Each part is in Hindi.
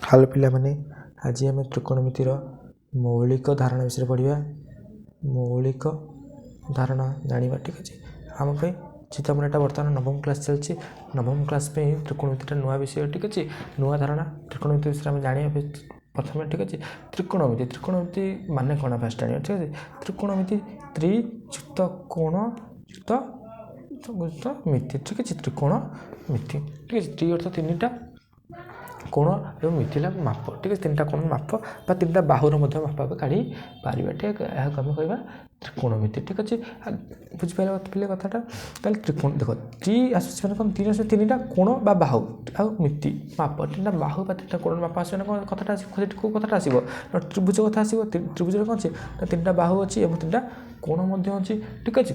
हेलो पिलामाने आज आम त्रिकोणमितिर मौलिक धारणा विषय पढ़ा। मौलिक धारणा जाना ठीक अच्छे आम जीत आम यहाँ बर्तमान नवम क्लास चलती। नवम क्लास त्रिकोणमिति नुआ विषय ठीक अच्छे नुआ धारणा त्रिकोणमिति विषय आम जाना प्रथम ठीक अच्छे। त्रिकोणमिति त्रिकोणमिति मान कौन फास्ट जाना ठीक है। त्रिकोणमिति त्रियुक्त कोण युक्त मिति ठीक अच्छे। त्रिकोणमिति ठीक है। त्रि अर्थ तीन कोण एवं मिथिला माप ठीक है। तीन कोण माप बा तीन बाहुर माप काढ़ी पार ठीक है। आम कह त्रिकोणमिति ठीक अच्छे बुझिपारे पे कथाटा ताल त्रिकोण देख त्रि आस तीन आस तीन कोण बा बाहु आ मिति माप तीन बाहु बा तीन कोण माप आस कथाटा कौ कथाटा आसो त्रिभुज कथा आसो। त्रिभुज कौन अच्छे तीन बाहु अच्छी और तीन कोण अच्छी ठीक अच्छे।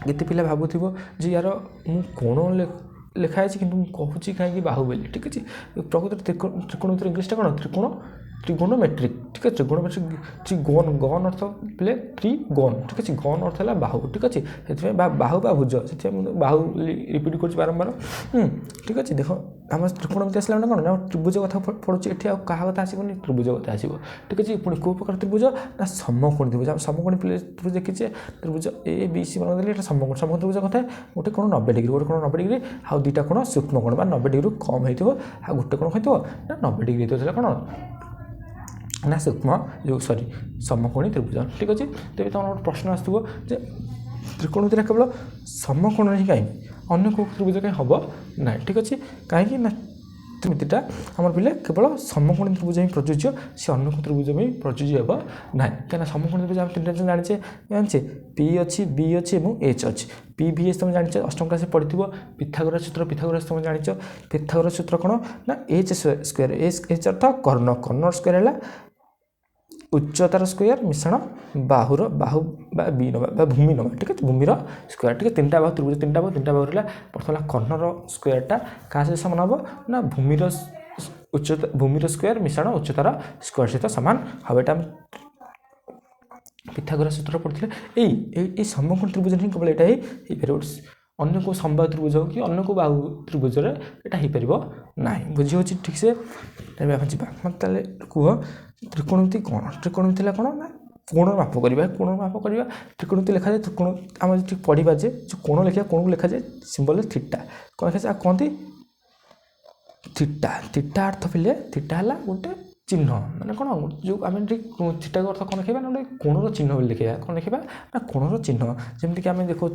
ये पिला भावुव जे यार मु कोण लिखाई कि कहूँ कहीं बाहु बोली ठीक अच्छे। प्रकृत त्रिकोणमिति इंग्लीशटा कौन त्रिगोणोमेट्रिक ठीक है। त्रिगोणोमेट्रिक त्रिगोण गण अर्थ बोले त्रिगोण ठीक अच्छे। गण अर्थ है बाहु ठीक अच्छे से बाहु बा भुज से बाहु रिपीट कर बारंबार ठीक अच्छे। देख आम त्रिकोणमिति आसला कौन त्रिभुज कथा पढ़ुचे ये क्या कथा आसबनी त्रिभुज कथा आसो ठीक अच्छे। पुणी कौ प्रकार त्रिभुज ना समकोणी त्रिभुज आम समकोणी त्रिभुज देखीचे त्रिभुज ए बी सी बना देते समकोण समकोण त्रिभुज कथा गोटे कोण 90 डिग्री गोटे कोण 90 डिग्री आ दुईटा कोण सूक्ष्म कोण बा 90 डिग्री कम हो गोटे कोण हो ना 90 डिग्री होता कौन ना सूक्ष्म जो सॉरी समकोणी त्रिभुज ठीक अच्छे। तेज तुम गोटे प्रश्न आसो त्रिकोणमिति केवल समकोण ही कहीं अन्य कौ त्रिभुज कहीं हम ना ठीक अच्छे। कहीं त्रिमितिटा आम पे केवल समकोणी त्रिभुज ही प्रযোज्य से अन्य कौ त्रिभुज में प्रযোज्य हे ना कहीं समकोणी त्रिभुज आम तीन जाने जाने पी अच्छी बी अच्छी और एच अच्छी पी भी एच तुम जाने अष्टम क्लास पढ़ी पिथागोरस सूत्र तुम जान पिथागोरस सूत्र कौन ना H square H earth Karna Karna square है उच्चतार स्क्वायर मिश्रण बाहुर बाहु बी नवा भूमि नवा ठीक है। भूमिर स्क्वायर ठीक है। तीन बाहु त्रिभुज तीन बाहु रहा प्रथम कर्णर स्क्वायरटा क्या सहित सामान हम ना भूमिर उच्चता भूमिर स्क्वायर मिश्रण उच्चतार स्क्वायर सहित सामान हम यहाँ पिथागोरस सूत्र पढ़ते यही समकोण त्रिभुज ही केवल यहाँ ही पार अन्य को समबाहु त्रिभुज हो कि अन्य को बाहु त्रिभुज यहाँ हो पार ना बुझी हो ठीक से मत कह त्रिकोणमिति कौन त्रिकोणमिति कौन ना कोण माप करवा कोण माप करवा त्रिकोणमिति लिखा जाए त्रिकोण आम ठीक पढ़ा जे जो कोण लिखा कोण को लिखा जाए सिंबल थीटा कौन लिखा कहते थीटा थीटा अर्थ पे थीटा है गोटे चिन्ह माने कौन जो आम ठीक थीटा अर्थ कौन लिखा ना गोटे कोणर चिन्ह लिखा कौन लिखा ना कोणर चिन्ह जमीक आम देखो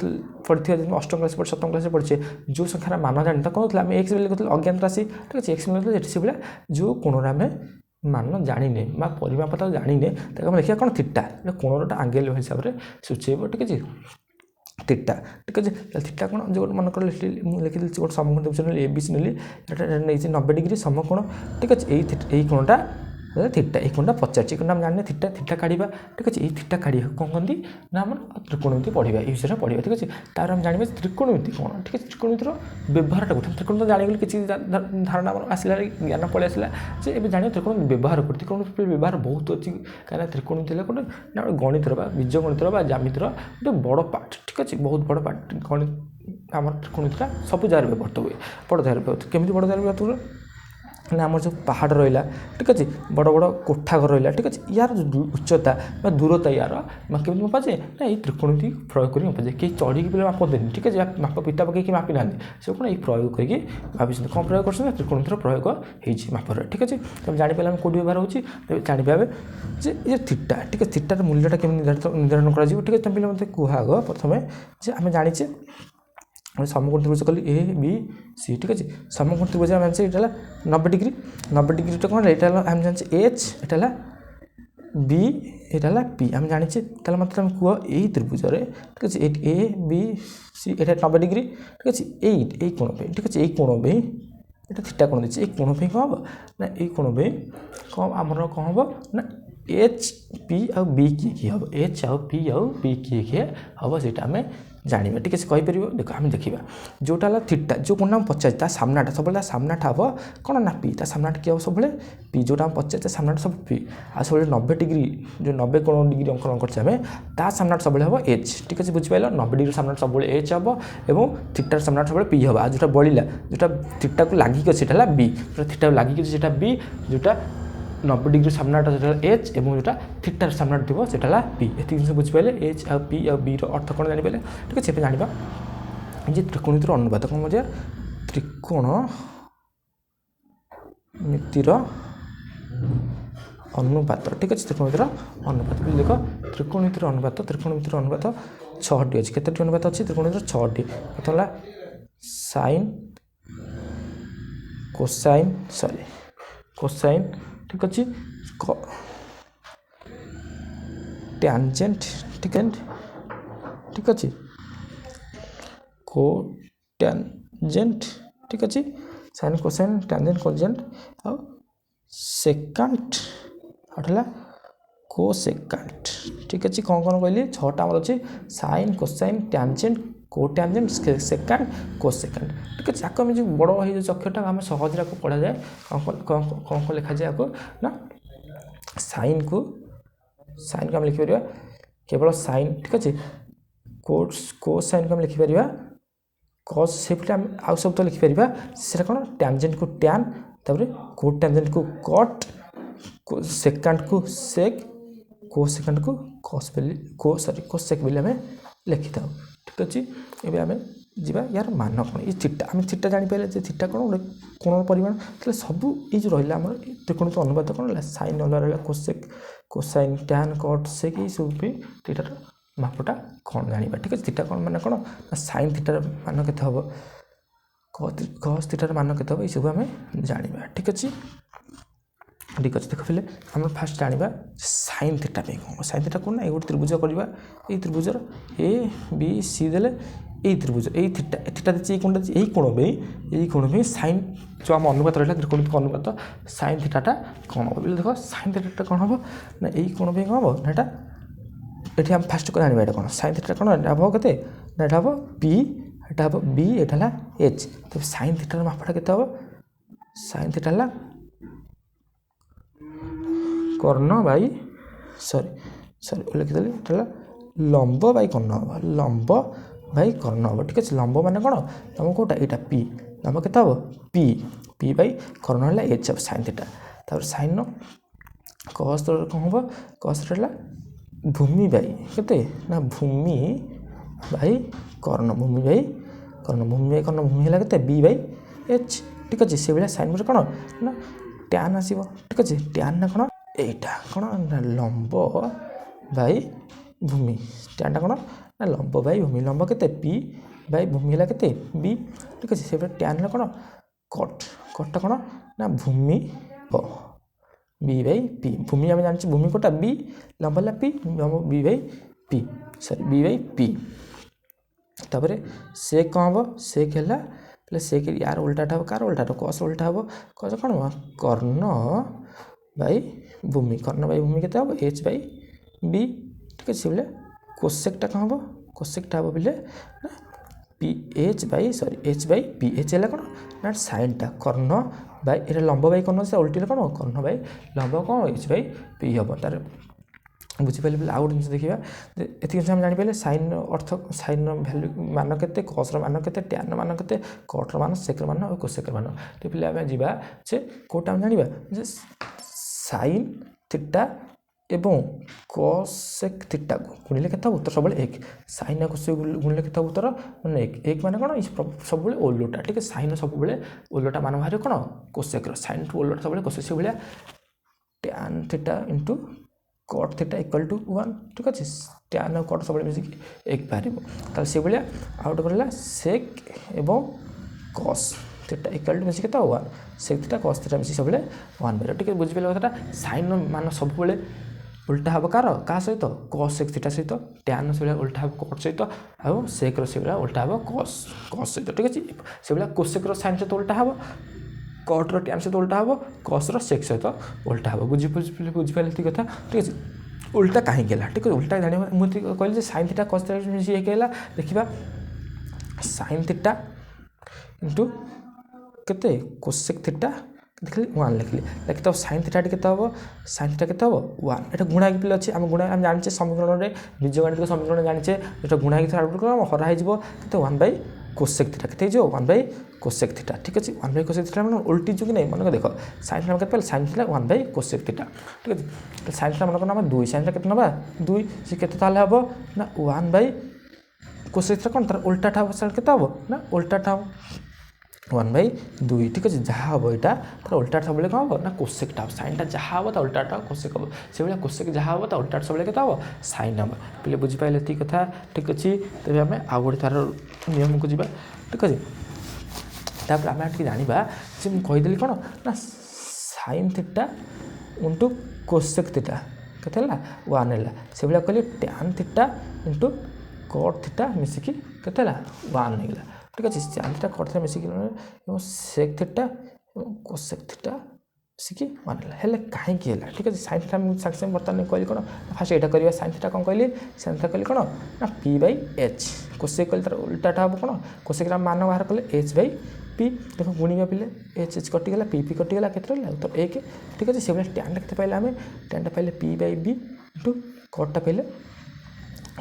पढ़ी अष्टम क्लास पढ़े सप्तम क्लास पढ़े जो संख्यार मान जानता कौन आम एक्स लिखुले अज्ञात राशि ठीक अच्छे एक्स मिलता से भाई जो कोणर आम मान जाने परिमाप तो जाने आम लिखा कौन थीटा कोणर आंगेल हिसाब से सूचेब ठीक अच्छे थीटा ठीक अच्छे। थीटा कौन जो मन कर लिखी गोटे समकोण त्रिभुज ए बी सी नेली नहीं 90 डिग्री समकोण ठीक अच्छे यही कोणटा थीटा ये कोणटा पचार कोण आम जाने थीटा थीटा काढ़ा ठीक अच्छे। ये थीटा काढ़ी कौन कहती ना आम त्रिकोणमिति पढ़ा ये विषय पढ़ा ठीक अच्छे। तार आम जाना त्रिकोणमिति कौन ठीक है। त्रिकोणमितिर व्यवहारटा कौन त्रिकोण तो जाने किसी धारणा आसला ज्ञान पलि आसला जे ए जाना त्रिकोण व्यवहार कर त्रिकोणमिति व्यवहार बहुत अच्छी कहीं त्रिकोणमिति गोटे ना गणितर बीज गणितर जामितर गोटे बड़ पार्ट ठीक अच्छे बहुत बड़ पार्ट गणित आम त्रिकोणमितिटा सब जगह व्यवहार हुए बड़ जगह व्यवहार केमी बड़ जगह व्यवहार हुए ना आम जो पहाड़ रहा ठीक अच्छे बड़ बड़ कोठा घर रहा ठीक अच्छे यार उच्चता दूरता यार केमी मापा जाए ना ये त्रिकोणमिति प्रयोग कर मापा जाए कहीं चढ़ी पे मापते ठीक है माप पिता पकई मापी ना से कौन ये प्रयोग करके भाई कौन प्रयोग कर त्रिकोणमितिर प्रयोग होपर ठीक अच्छे। तुम जापर कौट व्यवहार हो जाना जे थीटा ठीक है। थीटार मूल्यटा केमी निर्धारण कर ठीक है। तुम पे मतलब कह प्रथम जे आम जाने समकोण त्रिभुज कल ए बी सी ठीक अच्छे। समकोण त्रिभुज आम जाने ये 90 डिग्री 90 डिग्री कौन यहाँ आम जाने एच यहाँ बी यहाँ पी आम जाने मतलब आम कह यही त्रिभुज ठीक अच्छे ए बी सी यहाँ 90 डिग्री ठीक अच्छे यही कोण पे ठीक अच्छे यही कोण पे ये थीटा कोण देखिए ये कोण पे कौन हम ना ये कोण पे कौन आमर कौन हम ना एच पी आ बी किए हम एच आ पी बी किए हम से आम जानिबा ठीक है कहि परिबो देखो हम देखिबा जोटा ला थीटा जो कोन नाम 50 ता सामनाटा सबले सामनाटा हबो कोन ना पी ता सामनाटा के सबले पी जोटा हम 50 ता सामनाटा सब पी आ सबले 90 डिग्री जो 90 कोण डिग्री अंकन करछ हमें ता सामनाटा सबले हबो h ठीक है बुझि पाइलो 90 डिग्री सामनाटा सबले h हबो एवं थीटा सामनाटा सबले p हबो आ जोटा बळिला जोटा थीटा को लागि के सेटा ला b जोटा थीटा लागि के सेटा b जोटा 90 डिग्री सामनाटा सेटा h एवं जोटा थीटा सामनाटा दिबो सेटा ला p एति जिंस बुझि पाइले h आ p आ b रो अर्थ कोन जानि पाइले ठीक है जानिबा जे त्रिकोणमितिर अनुपात कोन मजा त्रिकोणमितिर अनुपात ठीक है त्रिकोणमितिर अनुपात देखो त्रिकोणमितिर अनुपात 6टी अछि केतेटी अनुपात अछि त्रिकोणमितिर 6टी केतला sin कोसाइन ठीक अछि टेंजेंट ठीक अछि कोटेंजेंट ठीक अछि sin कोसाइन टेंजेंट कोजेंट आ सेकंड हटला कोसेकंड ठीक अछि कोन कहली 6टा हमर अछि sin cosine tangent cotangent secant cosecant ठीक अछि आको में जो बड़ो हे जो अक्षरटा हम सहज रा को पढ़ा जाए कोन लिखा जाए आको ना sin को हम लिखि परिबा केवल sin ठीक अछि कोसाइन को हम लिखि परिबा cos सेफ्ट हम आ सब तो लिखि परिबा सेरा कोन टेंजेंट को tan तबरे कोटेंजेंट को cot सेकंड को sec कोसेकंड को cos कोसेक बेले हमें लिखि थाउ ठीक अछि एबे हमें जिबा यार मान कोन ई थीटा हम थीटा जानि पहिले जे थीटा कोन कोन परिमाण तले सब ई जो रहला हमर त्रिकोणमिति अनुपात कोन ला sin रहला cosec cosine tan cot sec ई सब पे थीटा मापटा कोन जानिबा ठीक अछि थीटा कोन माने कोन sin थीटा मान केते हबो cos थीटा मान केते हबो ई सब हमें जानिबा ठीक अछि देखो पहले हम फास्ट जानिबा sin थीटा पे कोन sin थीटा कोन ए त्रिभुज करबा ए त्रिभुजर a b c देले ए त्रिभुज ए थीटा दे कोन बे sin जो हम अनुपात रहला त्रिकोणमिति अनुपात sin थीटाटा कोन हो देखो sin थीटाटा कोन हो ना ए कोन बे हो ना एटा एठी हम फास्ट को जानिबा एटा कोन sin थीटा कोन एटा हो कते ना एटा हो p एटा हो b एटा ला h तो sin थीटा मापटा केते हो sin थीटा ला कर्ण बाई सॉरी लिखि देली एटा लंब बाई कर्ण हो ठीक अछि लंब माने कोन लंब कोटा एटा p लंब केता हो p बाई कर्ण हला h अब sin थीटा तब sin नो cos तो कोन हो cos रहला भूमि बाई केते ना भूमि बाई कर्ण भूमि बाई कर्ण भूमि हला केते b बाई h ठीक अछि से बेला sin कोन ना tan आसीबो ठीक अछि tan ना कोन एटा कोन ना लंब बाई भूमि tan टा कोन ना लंब बाई भूमि लंब केते p बाई भूमि हला केते b ठीक अछि से tan ला कोन cot टा कोन ना भूमि b बाई p भूमि हम जानछि भूमि कोटा b लंब ला p लंब b by p sorry b by p तबरे से कोन हो से केला प्लस से के यार उल्टा था कार उल्टा तो cos उल्टा हो cos कोन हो कर्ण बाई भूमि केते हो h बाई b ठीक अछि बोले कोसेक टा कोन हो कोसेक टा हो बोले p h by p h हला कोन ना sin टा कर्ण बाई एटा लंब बाई कर्ण से उल्टी कोन हो कर्ण बाई लंब कोन h बाई p हो तार बुझि पहिले आउट जिंस देखिबा एति हम जानि पहिले sin अर्थ sin वैल्यू मान केते cos रो मान केते tan रो मान केते cot रो मान sec रो मान और cosec रो मान ते पहिले हम जिबा जे कोटा हम जानिबा जे sin थीटा एवं cosec थीटा गुणिले केता उत्तर सब 1 sin आ cosec गुणिले केता उत्तर माने 1 माने कोन सब बेले ओलोटा ठीक है sin सब बेले ओलोटा मान बाहर कोन cosec रो sin टू ओलोटा सब बेले cosec बेले tan थीटा * cot थीटा = 1 ठीक अछि tan और cot सब बेले मिसी 1 बाहरिबो त से बेले आउट करला sec एवं cos थीटा = मिसी केता 1 sec थीटा cos थीटा मिसी सब बेले 1 बाहर ठीक है बुझि पेले कथाटा sin मान सब बेले उल्टा हबो का सहित cos sec थीटा सहित tan से उल्टा हबो cot सहित आ sec रो से उल्टा हबो cos सहित ठीक अछि से बेला cosec रो sin से उल्टा हबो cot रो tan से उल्टा हबो cos रो sec सहित उल्टा हबो बुझि पेले ठीक कथा ठीक अछि उल्टा कहीं ठीक है उल्टा जाना मुझे कहली साइन थीटा कस थीटा मिसिक देखा साइन थीटा इंटू केते कोसेक थीटा देखिए 1 लिखिले लिखित साइन थीटा के साइन थीटा के 1 एटा गुणा पे अच्छे आम गुणा आम जाने समीकरण में बीजगणित समीकरण जाने जो गुणा हरा हो 1 कोसेक थीटा के 1 कोसेक थीटा ठीक अच्छे 1 कोसेक थीटा मैंने उल्टी जो कि नहीं मन देख साइन थीटा के साइन थीटा 1 कोसेक थीटा ठीक है साइन थीटा मन करना 2 साइन थीटा के 2 सी के हम ना 1 कोसेक थीटा कौन तार उल्टा हम साइन के ना उल्टा 1/2 ठीक अच्छे जहाँ हम यहाँ तार उल्टा सब कौन हम ना कोसेकटा हम साइनटा जहाँ हम उल्टा कोसेक हम से भाई कोसेक जहाँ हम उल्टा सब के हम साइन हम पे बुझीपारे ये कथा ठीक अच्छे तेज आम आउ गए तार नियम को जी ठीक अच्छे तापर आम जाना जे मुझे कहीदेली कौन ना sine theta into cosec theta के 1 है से भाई कहली tan theta into cot theta मिसिकी के 1 होगा ठीक अच्छे टैन थीटा कट थीटा मिसिकी सेक थीटा कोसेक थीटा मिसिकी 1 है कहीं ठीक अच्छे साइन थीटा मुझे सागे बर्तमान कहली कौन फास्ट यहाँ करवा साइन थीटा कौन कहली साइन थीटा कहली कौन ना p/h कोसेक कहली तार उल्टा हम कौन कोसेक मान बाहर कले h/p देख गुणिया पे h कटिगला p कटिगला के तो 1 ठीक अच्छे से भाई टैनटा के पाइले आम टैनटा पाइले p/b इंटू कटटा पाइले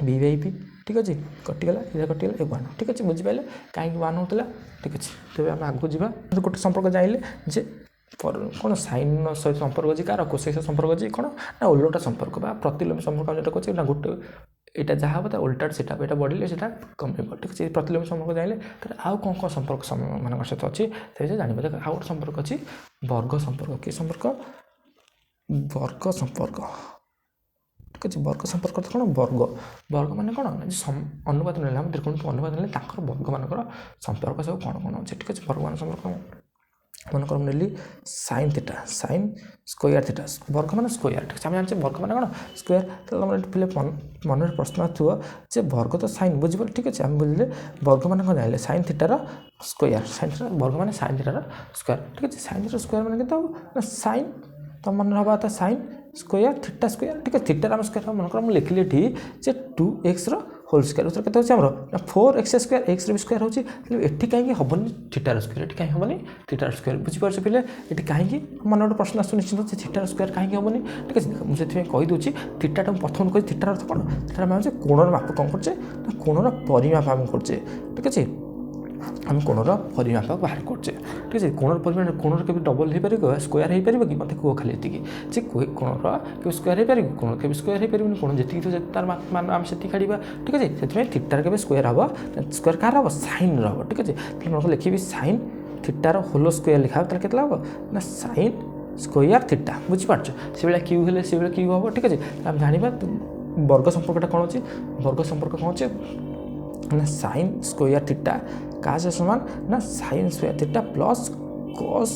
b/p ठीक अच्छे कटिगला इधर कटिगला 1 ठीक अच्छे बुझीपारे कहीं 1 होता ठीक अच्छे तेज आम आगे जा गोटे संपर्क जाइले जे कौन साइन सहित संपर्क अच्छी कार कोसेक संपर्क अच्छी कौन ना उल्टा संपर्क प्रतिलोम संपर्क जो कहे ना गोटे यहाँ जहाँ हम उल्टा से बढ़ले से कम ठीक है प्रतिलोम संपर्क जाइले आउ कौन कौन संपर्क मान सहित अच्छी से जानवे देख आउ गोटे संपर्क अच्छी वर्ग संपर्क कि संपर्क वर्ग संपर्क ठीक अच्छे वर्ग संपर्क तो कौन वर्ग मान कौन अनुपात ना त्रिकोण अनुपात ना वर्ग मान संपर्क सब कौन कौन अच्छे ठीक अच्छे वर्ग मान संपर्क मन कर नेली sine theta sine square theta वर्ग मान स्क्वायर ठीक है जाने वर्ग मान कौन स्क्वायर तो पे मन प्रश्न आसो जे वर्ग तो साइन बुझे ठीक अच्छे आम बुझे वर्ग मान कौन जाइले साइन थीटार स्क्वायर साइन थीटा वर्ग मान साइन थीटार स्क्वायर ठीक अच्छे साइन थीटार स्क्वायर मान के साइन तो मन हवा था साइन स्क्वायर थीटा स्क्वायर ठीक है थीटार आम स्क्वायर मन कर लिखिली जे 2x होल स्क्वायर उत्तर के ना 4x स्क्वायर एक्स भी स्क्वायर होची एठी कहीं हेनी थीटार स्क्वायर कहीं हेनी थीटार स्क्वायर बुझीपारे पे ये कहीं मन गोटे प्रश्न आस निश्चित थीटार स्क्वायर कहीं हेनी ठीक है मुझे कहीदे थीटाटा प्रथम कही थीटार अर्थ कौन थीटार आम कोणर माप कौन करचे ना कोणर परिमाप आम करचे ठीक अच्छे आम कोणर परिमाप बाहर करचे ठीक है कोणर परिमाण कोणर के डबल हो पार स्क्वायर हो पार कि मत कह खाली ये जे कोणर के स्क्वायर हो पार कोणर के स्क्वायर हो पार कोण जी तार मान आम से काढ़ा ठीक है से थीटार के स्क्वायर हम स्क्वायर कार हम साइन हम ठीक है मन लिखी साइन थीटार होल स्क्वायर लिखा के हम ना साइन स्क्वायर थीटा बुझीपार से भाई क्यू हेल्ले से क्यू हम ठीक है आम जाना वर्ग संपर्कटा कौन अच्छे वर्ग संपर्क कौन अच्छे ना साइन स्क्वायर थीटा क्या से समान ना sine square theta plus cos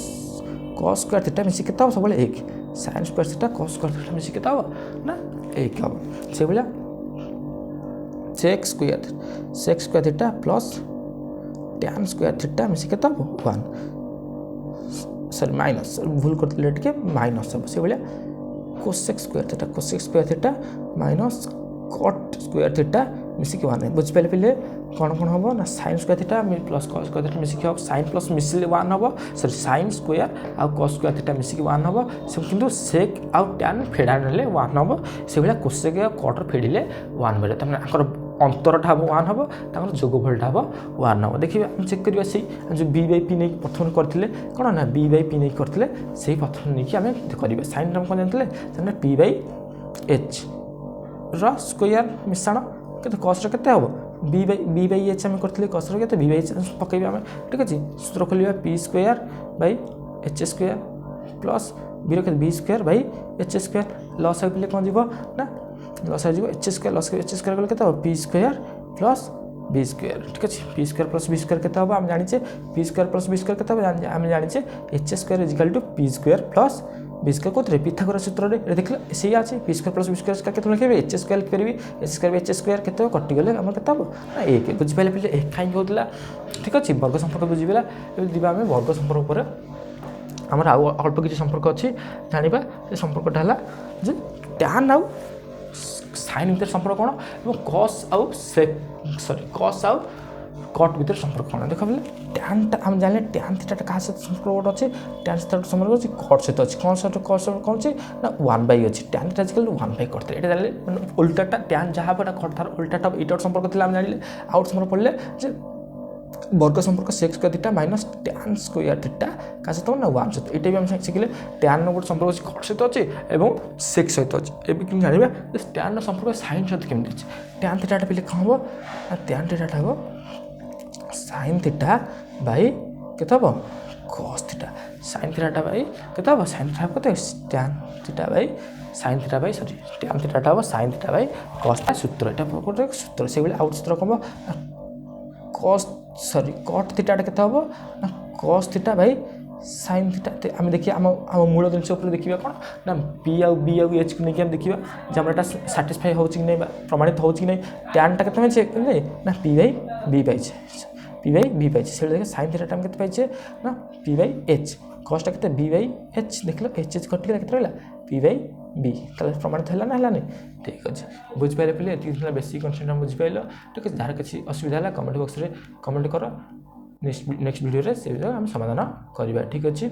square theta मिसिक के सब 1 sine square theta cos square theta मिसिक के ना 1 हम से भाया sec square theta plus tan square theta मिसिक के 1 सॉरी माइनस भूल कर टे माइनस हम से भाया cosec square theta minus cot square theta मिसिक 1 बुझीपारे पे कौन कौन हम ना sine square theta plus cos square theta मिसिक हम साइन प्लस मिसिले 1 हम सॉरी साइन स्क्वायर आउ कॉस स्क्वायर थीटा मिसिक 1 हम से किंतु सेक आउ टैन फेड़ा नेले 1 हम से भाया कोसेक कटर फेड़िले 1 बेले तमें अंतरटा हम 1 हम जोगफलटा हम 1 हम देखिए हम चेक करवा से जो b/p नहीं प्रथम करते कौन ना b/p नहीं करते से प्रथम नहीं आम कर साइन हम कौन जानते p/h स्क्वायर मिश्रण के कस के हम b/h आम करते कस के b/h पकड़ आम ठीक अच्छे सूत्र खोल p square by h square plus b square by h square लस हो कौन जीव ना लस हो एच स्क्वायर लस एच स्क्वायर कले के P square plus B square ठीक अच्छे P square plus B square के हम जाने P square plus B square के आम जाने H square equal to P square plus B square कौन पिथागोरस सूत्र देख से अच्छे P square plus B square के लिखे एच स्क्वायर लिखिपारि एच स्क्वायर एच स्क्वायर के कटिगले आम के ना 1 बुझीपारे पे कहीं होता ठीक अच्छे वर्ग संपर्क बुझीगला जी आम वर्ग संपर्क पर आमर आउ अल्प किसी संपर्क अच्छी जाना से संपर्कटा है जे टैन आउ साइन भितर संपर्क कौन और कस आउ सेक सॉरी कस आउ कट भितर संपर्क कौन देख बोले टैनटा आम जाने टैन थीटा क्या सहित संपर्क गोटे अच्छे टैन थीटा संपर्क अच्छे कट सहित अच्छे कौन सहित कट कौन अच्छे ना 1/, अच्छे टैन थीटा आजिकल 1/, करते ये जाने मैंने उल्टाटा टैन जहाँ पर कट थार उल्टाटा इटर संपर्क थी आम जाने आउट संपर्क पढ़ले वर्ग संपर्क sex square theta minus tan square theta क्या सहित ना 1 सहित ये भी हम शिखिले टैन गोटे संपर्क अच्छे कट सहित अच्छे और सेक्स सहित अच्छे एवं कि जानवा टैन संपर्क साइन सहित केमी अच्छे टैन थीटा पे कौन हम टैन थीटा हम साइन थीटा बाई केते हम cos theta sine theta by केते हम साइन थीटा केते tan theta by sine theta by sorry tan theta हम साइन थीटा बाई कस सूत्र यहाँ गोटे सूत्र से आउट सूत्र कम कस सॉरी कट थीटा केते हम ना cos theta by sine theta आम देखिए आम मूल जिनस देखा कौन ना पी आउ बी आउ एच को लेकिन देखा जब यहाँ साटिस्फाई हो कि नहीं प्रमाणित हो कि नहीं टैनटा के ना पी बाई बी पाइछे पी बाई बी पाइछे से देख साइन थीटा के पाइछे ना पी बाई एच कस्टा के बी बाई एच देख लो एच एच कटिले के रहा पी बाई बी ताले प्रमाणित है ना है ठीक अच्छे बुझिपारे पे ये बेसिक कन्सेप्ट बुझिपाल ठीक है जार किसी असुविधा है कमेंट बॉक्स में कमेंट कर नेक्स्ट वीडियो से आम समाधान करवा ठीक अच्छे।